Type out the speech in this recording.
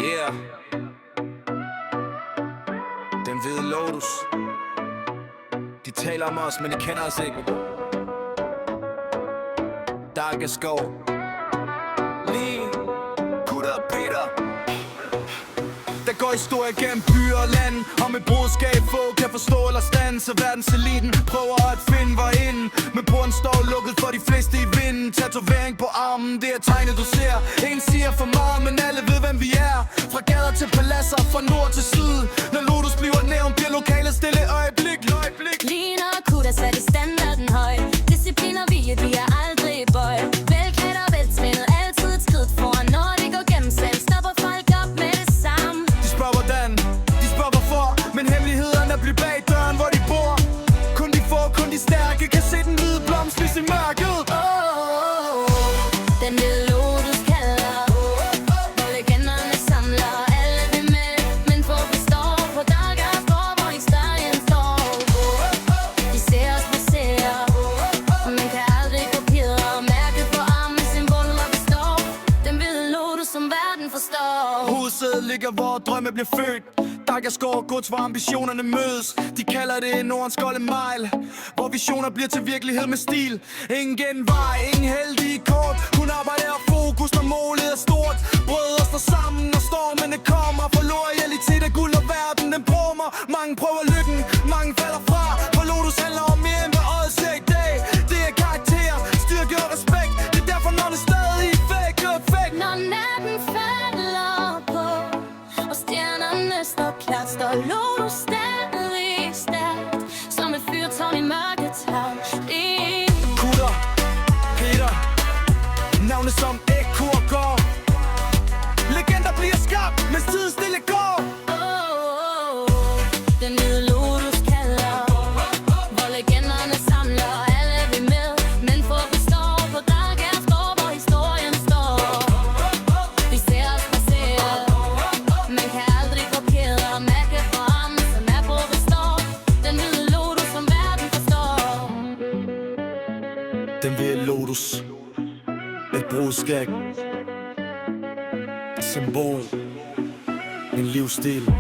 Yeah. Den hvide Lotus. De taler om os, men de kender os ikke. Dark Skov. Lige Kutter Peter. Der går historie gennem by og land om et broderskab få kan forstå eller standse. Verdenseliten prøver at finde vejen, men porten står lukket for de fleste i vinden. Tatovering på armen, det er tegnet du ser. Ingen siger for meget, men alle ved hvem vi er. Fra gader til paladser, fra nord til syd. Når Lotus bliver nævnt, bliver lokalet stille øjeblik. Lige når Kutter satte standarden høj. Disciplin og vilje, de er aldrig bøj. Velklædt og veltrænet, altid et skridt foran. Når det går gennem selv, stopper folk op med det samme. De spørger hvordan, de spørger hvorfor, men hemmelighederne bliver bag døren, hvor de bor. Kun de få, kun de stærke kan se den hvide blomst lyse i mørket. Den hvide Lotus kalder, hvor legenderne samler. Alle vil med, men få vi står på Dark Skov, hvor historien står. De ser os passere, man kan aldrig kopiere. Mærket på armen, symbolet hvor vi står. Den hvide Lotus, som verden forstår. Hovedsædet ligger, hvor drømme bliver født. Dark Skov gods, hvor ambitionerne mødes. De kalder det Nordens golde mile, hvor visioner bliver til virkelighed med stil. Ingen genvej, ingen heldige kort. Kun arbejde og fokus, når målet er stort. Brødre står sammen, når stormene kommer. For loyalitet er guld, og verden den brummer. Mange prøver lykken, mange falder fra. For Lotus handler om mere end hvad odds ikke dag. Det er karakter, styrke og respekt. Det er derfor, når det stadig fake. Når natten falder på, og stjernerne står klart, står Lotus stadig stærkt, som et fyrtårn i mørkets hav. Kutter Peter, navne som ekko og går. Legender bliver skabt, mens tiden stille går. Den hvide Lotus kalder, hvor legenderne samler. Alle vil med, men få vi står på Dark Skov, hvor historien står. De ser os passere, man kan aldrig kopiere. Mærket på armen, som er hvor vi står. Den hvide Lotus, som verden forstår. Den hvide Lotus, et brudskæg, et symbol, en livsstil.